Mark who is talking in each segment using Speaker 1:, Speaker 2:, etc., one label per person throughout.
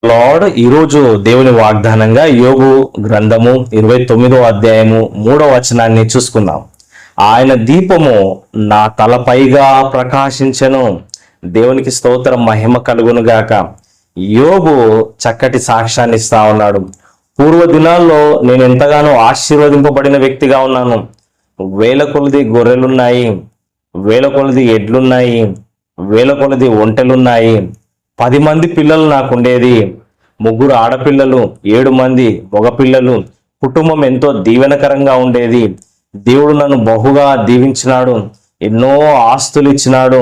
Speaker 1: Lord ఈరోజు దేవుని వాగ్దానంగా యోబు గ్రంథము 29వ అధ్యాయము 3వ వచనాన్ని చూసుకుందాం. ఆయన దీపము నా తలపైగా ప్రకాశించెను. దేవునికి స్తోత్రం, మహిమ కలుగును గాక. యోబు చక్కటి సాక్ష్యాన్ని ఇస్తా ఉన్నాడు. పూర్వ దినాల్లో నేను ఎంతగానో ఆశీర్వదింపబడిన వ్యక్తిగా ఉన్నాను. వేల కొలది గొర్రెలున్నాయి, వేల కొలది ఎడ్లున్నాయి, వేల కొలది ఒంటెలున్నాయి. 10 మంది పిల్లలు నాకుండేది, 3 ఆడపిల్లలు, 7 మంది మగపిల్లలు. కుటుంబం ఎంతో దీవెనకరంగా ఉండేది. దేవుడు నన్ను బహుగా దీవించినాడు, ఎన్నో ఆస్తులు ఇచ్చినాడు.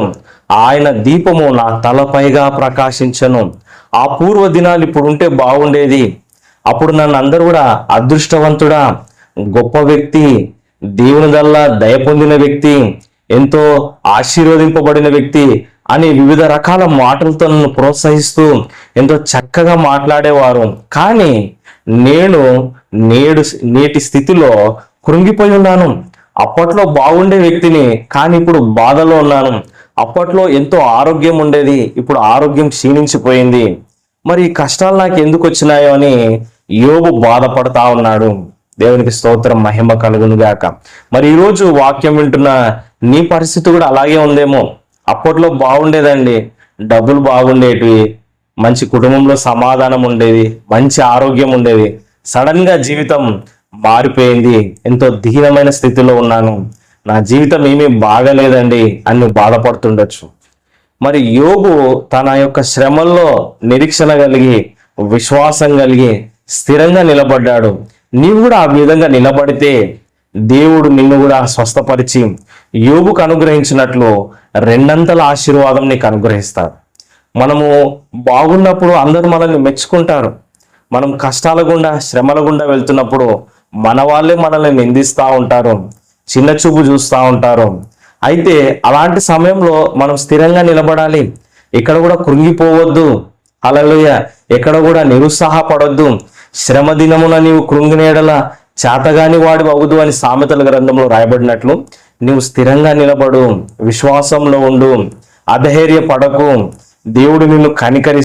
Speaker 1: ఆయన దీపము నా తలపైగా ప్రకాశించను. ఆ పూర్వ దినాలు ఇప్పుడు ఉంటే బాగుండేది. అప్పుడు నన్ను అందరూ కూడా అదృష్టవంతుడా, గొప్ప వ్యక్తి, దేవుని దల్లా దయ పొందిన వ్యక్తి, ఎంతో ఆశీర్వదింపబడిన వ్యక్తి అని వివిధ రకాల మాటలతో నన్ను ప్రోత్సహిస్తూ ఎంతో చక్కగా మాట్లాడేవారు. కానీ నేటి స్థితిలో కృంగిపోయి ఉన్నాను. అప్పట్లో బాగుండే వ్యక్తిని, కానీ ఇప్పుడు బాధలో ఉన్నాను. అప్పట్లో ఎంతో ఆరోగ్యం ఉండేది, ఇప్పుడు ఆరోగ్యం క్షీణించిపోయింది. మరి ఈ కష్టాలు నాకు ఎందుకు వచ్చినాయో అని యోబు బాధపడతా ఉన్నాడు. దేవునికి స్తోత్రం, మహిమ కలుగును గాక. మరి ఈరోజు వాక్యం వింటున్న నీ పరిస్థితి కూడా అలాగే ఉందేమో. అప్పట్లో బాగుండేదండి, డబ్బులు బాగుండేటివి, మంచి కుటుంబంలో సమాధానం ఉండేది, మంచి ఆరోగ్యం ఉండేది. సడన్ గా జీవితం మారిపోయింది, ఎంతో దీనమైన స్థితిలో ఉన్నాను, నా జీవితం ఏమీ బాగలేదండి అని బాధపడుతుండొచ్చు. మరి యోబు తన యొక్క శ్రమల్లో నిరీక్షణ కలిగి, విశ్వాసం కలిగి స్థిరంగా నిలబడ్డాడు. నీవు కూడా ఆ విధంగా నిలబడితే దేవుడు నిన్ను కూడా స్వస్థపరిచి యోబుకు అనుగ్రహించినట్లు 2 ఆశీర్వాదం నీకు అనుగ్రహిస్తాడు. మనము బాగున్నప్పుడు అందరూ మనల్ని మెచ్చుకుంటారు. మనం కష్టాల గుండా, శ్రమల గుండా వెళ్తున్నప్పుడు మన వాళ్ళే మనల్ని నిందిస్తూ ఉంటారు, చిన్న చూపు చూస్తూ ఉంటారు. అయితే అలాంటి సమయంలో మనం స్థిరంగా నిలబడాలి. ఎక్కడ కూడా కృంగిపోవద్దు. హల్లెలూయా. ఎక్కడ కూడా నిరుత్సాహపడొద్దు. శ్రమ దినమున నీవు కృంగినేడల చేతగాని వాడి అవుదు అని సామెతల గ్రంథంలో రాయబడినట్లు నీవు స్థిరంగా నిలబడు, విశ్వాసంలో ఉండు, అధైర్య పడకు. దేవుడు నిన్ను కనికరి